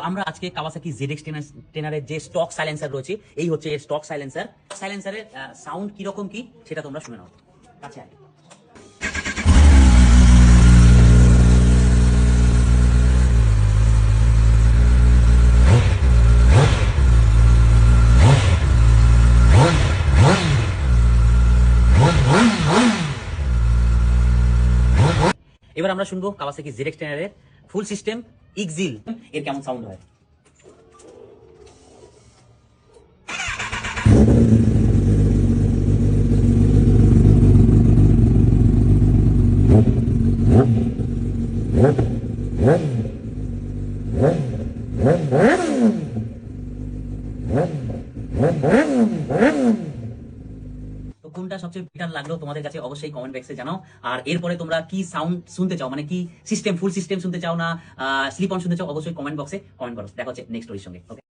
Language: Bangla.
আমরা আজকে কাওয়াসাকি ZX টেনারের যে স্টক সাইলেন্সার রয়েছে, এই হচ্ছে এর স্টক সাইলেন্সার। সাইলেন্সারের সাউন্ড কিরকম কি সেটা তোমরা শুনে নাও। কাছে আয়। এবার আমরা শুনবো কাওয়াসাকি ZX টেনারের ফুল সিস্টেম ইক্সিল এর কেমন সাউন্ড হয়। তো কোনটা সবচেয়ে বেটার লাগলো তোমাদের কাছে অবশ্যই কমেন্ট বক্সে জানাও। আর এরপরে তোমরা কি সাউন্ড শুনতে চাও, মানে কি সিস্টেম, ফুল সিস্টেম শুনতে চাও না স্লিপ অন শুনতে চাও, অবশ্যই কমেন্ট বক্সে কমেন্ট করো। দেখা হচ্ছে নেক্সট স্টোরির সঙ্গে। ওকে।